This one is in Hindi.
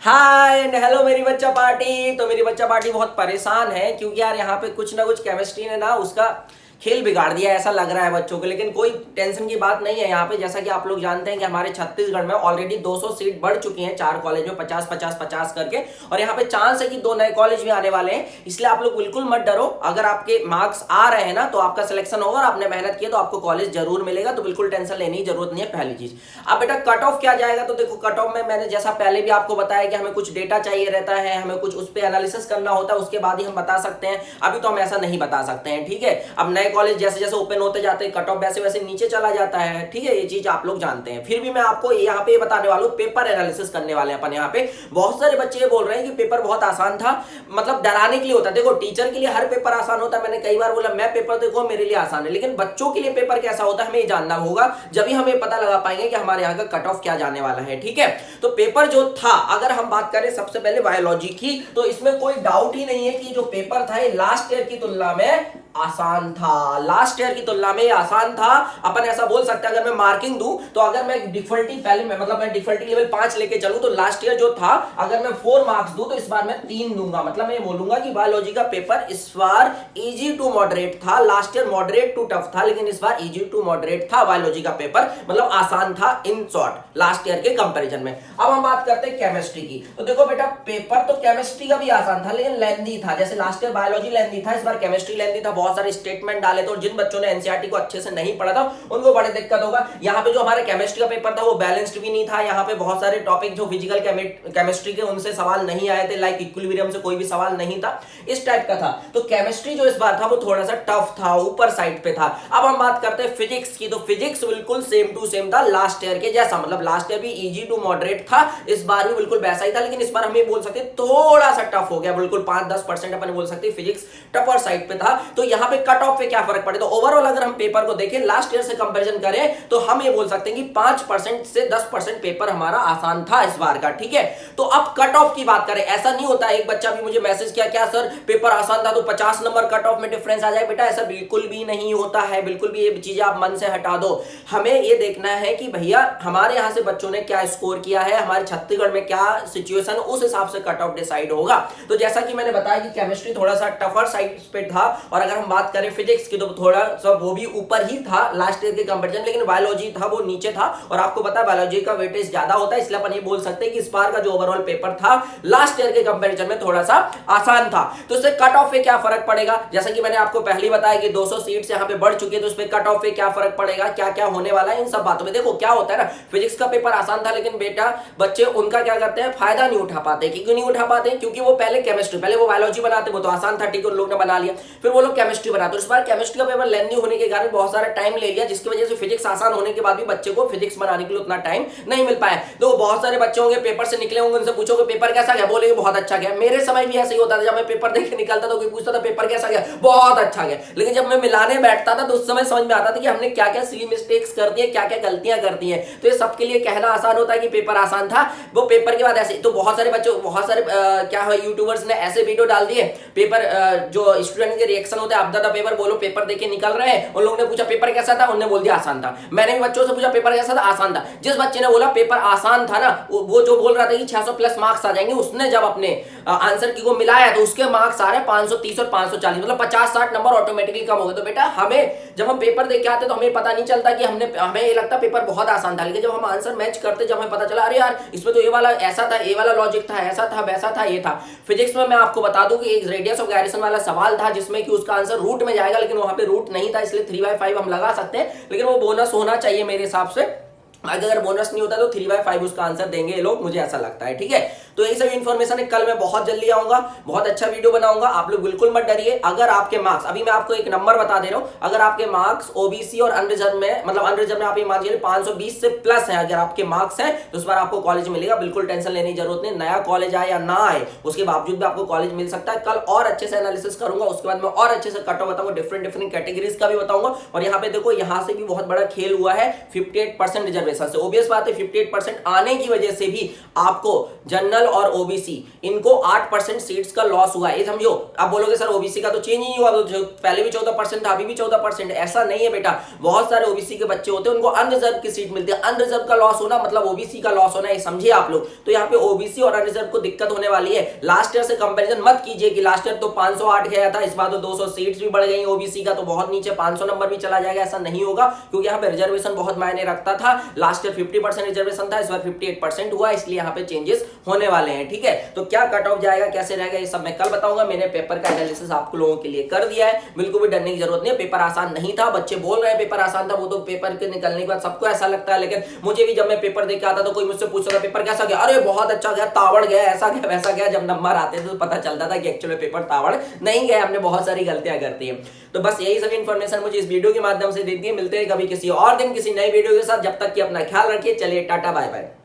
हाय एंड हेलो मेरी बच्चा पार्टी। तो मेरी बच्चा पार्टी बहुत परेशान है क्योंकि यार यहाँ पे कुछ ना कुछ केमिस्ट्री ने ना उसका खेल बिगाड़ दिया ऐसा लग रहा है बच्चों को। लेकिन कोई टेंशन की बात नहीं है यहाँ पे। जैसा कि आप लोग जानते हैं कि हमारे छत्तीसगढ़ में ऑलरेडी 200 सीट बढ़ चुकी हैं, 4 कॉलेज में 50-50-50 करके। और यहाँ पे चांस है कि 2 नए कॉलेज भी आने वाले हैं, इसलिए आप लोग बिल्कुल मत डरो। अगर आपके मार्क्स आ रहे हैं ना तो आपका सिलेक्शन होगा और आपने मेहनत की तो आपको कॉलेज जरूर मिलेगा, तो बिल्कुल टेंशन लेने की जरूरत नहीं है। पहली चीज, अब बेटा कट ऑफ क्या जाएगा, तो देखो कट ऑफ में मैंने जैसा पहले भी आपको बताया कि हमें कुछ डेटा चाहिए रहता है, हमें कुछ उस पर एनालिसिस करना होता है, उसके बाद ही हम बता सकते हैं। अभी तो हम ऐसा नहीं बता सकते हैं, ठीक है। अब नए कॉलेज जैसे जैसे ओपन होते जाते हैं कट ऑफ वैसे वैसे नीचे चला जाता है, ठीक है। ये चीज आप लोग जानते हैं। फिर भी मैं आपको यहाँ पे बताने वाला हूँ, पेपर एनालिसिस करने वाले हैं अपन यहाँ पे। बहुत सारे बच्चे ये बोल रहे हैं कि पेपर बहुत आसान था, मतलब डराने के लिए होता है। देखो टीचर के लिए हर पेपर आसान होता है, मैंने कई बार बोला मैं पेपर देखो मेरे लिए आसान है, लेकिन बच्चों के लिए पेपर कैसा होता है हमें जानना होगा, जब ही हमें पता लगा पाएंगे कि हमारे यहाँ का कट ऑफ क्या जाने वाला है, ठीक है। तो पेपर जो था, अगर हम बात करें सबसे पहले बायोलॉजी की, तो इसमें कोई डाउट ही नहीं है कि जो पेपर था ये लास्ट ईयर की तुलना में आसान था। लास्ट ईयर की तुलना में आसान था, अपन ऐसा बोल सकते हैं। अगर मैं मार्किंग दूं तो अगर मैं डिफिकल्टी पहले में मतलब मैं डिफिकल्टी लेवल 5 लेके चलूं तो लास्ट ईयर जो था अगर मैं 4 मार्क्स दूं तो इस बार मैं 3 दूंगा। मतलब मैं ये बोलूंगा कि बायोलॉजी का पेपर इस बार इजी टू मॉडरेट था। Last year moderate to tough था, लेकिन इस बार इजी टू मॉडरेट था बायोलॉजी का पेपर, मतलब आसान था इन शॉर्ट लास्ट ईयर के कंपैरिजन में। अब हम बात करते हैं केमिस्ट्री की। तो देखो बेटा पेपर तो केमिस्ट्री का भी आसान था लेकिन लेंथी था। जैसे लास्ट ईयर बायोलॉजी लेंथी था, इस बार केमिस्ट्री लेंथी था। बहुत सारे स्टेटमेंट डाले थे और जिन बच्चों ने एनसीईआरटी को अच्छे से नहीं पढ़ा था उनको बड़ी दिक्कत होगा। यहाँ पे जो हमारे केमिस्ट्री का पेपर था वो बैलेंस्ड भी नहीं था। यहाँ पे बहुत सारे टॉपिक जो फिजिकल केमिस्ट्री के उनसे सवाल नहीं आए थे, लाइक इक्विलिब्रियम से कोई भी सवाल नहीं था, इस टाइप का था। तो केमिस्ट्री जो इस बार था वो थोड़ा सा टफ था, ऊपर साइड पे था। अब हम बात करते हैं फिजिक्स की। तो फिजिक्स बिल्कुल सेम टू सेम था लास्ट ईयर के जैसा, मतलब लास्ट ईयर भी इजी टू मॉडरेट था, इस बार भी बिल्कुल वैसा ही था। लेकिन इस बार हम ये बोल सकते हैं थोड़ा सा टफ हो गया, बिल्कुल 5-10% अपन बोल सकते हैं फिजिक्स टफर साइड पे था। तो यहाँ पे कट ऑफ पे क्या फर्क पड़े, तो ओवरऑल अगर हम पेपर को देखें लास्ट ईयर से कंपैरिजन करें तो हम ये बोल सकते हैं कि 5% से 10% पेपर हमारा आसान था इस बार का, ठीक है। तो अब कट ऑफ की बात करें, ऐसा नहीं होता। एक बच्चा भी मुझे मैसेज किया, क्या सर पेपर आसान था तो 50 नंबर कट ऑफ में डिफरेंस आ जाए। बेटा ऐसा बिल्कुल भी नहीं होता है, बिल्कुल भी ये चीजें आप मन से हटा दो। हमें ये देखना है कि भैया हमारे यहाँ से बच्चों ने क्या स्कोर किया है, हमारे छत्तीसगढ़ में क्या सिचुएशन, उस हिसाब से कट ऑफ डिसाइड होगा। तो जैसा कि मैंने बताया कि केमिस्ट्री थोड़ा सा टफर साइड पे था, और अगर हम बात करें फिजिक्स की तो थोड़ा सा वो भी ऊपर ही था लास्ट ईयर के कंपैरिजन, लेकिन बायोलॉजी था वो नीचे था। और आपको पता है बायोलॉजी का वेटेज ज्यादा होता है, इसलिए अपन ये बोल सकते हैं कि इस बार का जो ओवरऑल पेपर था लास्ट ईयर के कंपैरिजन में थोड़ा सा आसान था। तो इससे कट ऑफ पे क्या फर्क पड़ेगा, जैसा कि मैंने आपको पहले ही बताया कि 200 सीट्स यहाँ पे बढ़ चुकी है, तो इस पे कट ऑफ पे क्या फर्क पड़ेगा, क्या क्या होने वाला है, इन सब बातों में। देखो क्या होता है ना, फिजिक्स का पेपर आसान था लेकिन बेटा बच्चे उनका क्या करते हैं, फायदा नहीं उठा पाते। क्यों नहीं उठा पाते, क्योंकि वो पहले केमिस्ट्री, पहले वो बायोलॉजी बनाते, वो तो आसान था, ठीक है, उन लोग ने बना लिया, फिर वो लोग केमिस्ट्री बनाते। इस बार केमिस्ट्री का पेपर लेंथी होने के कारण बहुत सारा टाइम ले लिया, जिसकी वजह से फिजिक्स आसान होने के बाद भी बच्चे को फिजिक्स बनाने के लिए उतना टाइम नहीं मिल पाया। तो बहुत सारे बच्चे होंगे पेपर से निकले होंगे, उनसे पूछोगे पेपर कैसा गया, बोलेंगे बहुत अच्छा गया। मेरे समय भी ऐसे ही होता था, जब मैं पेपर देख के निकलता था कोई पूछता था पेपर कैसा गया, बहुत अच्छा गया। लेकिन जब मैं मिलाने बैठता था तो उस समय समझ में आता था कि हमने क्या क्या सिली मिस्टेक्स कर दी है, क्या क्या गलतियां कर दी है। तो ये सबके लिए कहना आसान होता है कि पेपर आसान था, वो पेपर के बाद ऐसे। तो बहुत सारे बच्चे, बहुत सारे क्या है यूट्यूबर्स ने ऐसे वीडियो डाल दिए, पेपर जो स्टूडेंट के रिएक्शन होते हैं, अब दादा पेपर बोलो, पेपर देके निकल रहे हैं, उन लोगों ने पूछा पेपर कैसा था, उन्होंने बोल दिया आसान था। मैंने भी बच्चों से पूछा पेपर कैसा था, आसान था। जिस बच्चे ने बोला पेपर आसान था ना, वो जो बोल रहा था कि 600 प्लस मार्क्स आ जाएंगे, उसने जब अपने आंसर की को मिलाया तो उसके मार्क्स आ रहे 530 और 540, मतलब 50-60 नंबर ऑटोमेटिकली कम हो गए। तो बेटा हमें जब हम पेपर देख के आते तो हमें पता नहीं चलता कि हमें ये लगता पेपर बहुत आसान था, लेकिन जब हम आंसर मैच करते, जब हमें पता चला अरे यार इसमें तो ये वाला ऐसा था, ये वाला लॉजिक था, ऐसा था, वैसा था, ये था। फिजिक्स में मैं आपको बता दूं कि एक रेडियस ऑफ गायरेशन वाला सवाल था जिसमें कि उसका आंसर रूट में जाएगा, लेकिन वहां पे रूट नहीं था, इसलिए 3/5 हम लगा सकते हैं, लेकिन वो बोनस होना चाहिए मेरे हिसाब से। अगर बोनस नहीं होता तो 3/5 उसका आंसर देंगे ये लोग, मुझे ऐसा लगता है, ठीक है। तो यही सब इन्फॉर्मेशन है, कल मैं बहुत जल्दी आऊंगा, बहुत अच्छा वीडियो बनाऊंगा, आप लोग बिल्कुल मत डरिए। अगर आपके मार्क्स, अभी मैं आपको एक नंबर बता दे रहा हूं, अगर आपके मार्क्स ओबीसी और अनरिजर्व में, मतलब अनरिजर्व में आप ये मान लीजिए 520 से प्लस है, अगर आपके मार्क्स हैं तो इस बार आपको कॉलेज मिलेगा, बिल्कुल टेंशन लेने की जरूरत नहीं। नया कॉलेज आए या ना आए उसके बावजूद भी आपको कॉलेज मिल सकता है। कल और अच्छे से एनालिसिस करूंगा, उसके बाद मैं और अच्छे से कट ऑफ बताऊंगा, डिफरेंट कैटेगरीज का भी बताऊंगा। और यहाँ पे देखो यहाँ से भी बहुत बड़ा खेल हुआ है, 58% रिजर्वेशन रिजर्वेशन से। ओबीएस बात है 58% आने की वजह से भी आपको जनरल और ओबीसी इनको 8% सीट्स का लॉस हुआ है। ये समझो, आप बोलोगे सर ओबीसी का तो चेंज ही नहीं हुआ, तो पहले भी 14% था, अभी भी 14%। ऐसा नहीं है बेटा, बहुत सारे ओबीसी के बच्चे होते हैं उनको अनरिजर्व की सीट मिलती है। अनरिजर्व का लॉस होना मतलब ओबीसी का लॉस होना, ये समझिए आप लोग। तो यहाँ पे ओबीसी और अनरिजर्व को दिक्कत होने वाली है। लास्ट ईयर से कंपैरिजन मत कीजिए कि लास्ट ईयर तो 508 गया था, इस बार तो 200 सीट्स भी बढ़ गई ओबीसी का, तो बहुत नीचे 500 नंबर भी चला जाएगा, ऐसा नहीं होगा, क्योंकि यहाँ पे रिजर्वेशन बहुत मायने रखता था। लास्ट ईयर 50% रिजर्वेशन था, इस बार 58% हुआ, इसलिए यहाँ पे चेंजेस होने वाले हैं। ठीक है, तो क्या कट ऑफ जाएगा, कैसे रहेगा, ये सब मैं कल बताऊंगा। मैंने पेपर का एनालिसिस आपको लोगों के लिए कर दिया है, बिल्कुल भी डरने की जरूरत नहीं है। पेपर आसान नहीं था, बच्चे बोल रहे हैं पेपर आसान था, वो तो पेपर के निकलने के बाद सबको ऐसा लगता है, लेकिन मुझे भी जब मैं पेपर देके आता तो कोई मुझसे पूछता था पेपर कैसा गया, अरे बहुत अच्छा गया, तावड़ गया, ऐसा गया वैसा गया। जब नंबर आते थे तो पता चलता था कि एक्चुअली पेपर तावड़ नहीं गया, हमने बहुत सारी गलतियां करती हैं। तो बस यही सब इन्फॉर्मेशन मुझे इस वीडियो के माध्यम से देती है। मिलते हैं कभी किसी और दिन किसी नए वीडियो के साथ, जब तक कि अपना ख्याल रखिए। चलिए टाटा बाय बाय।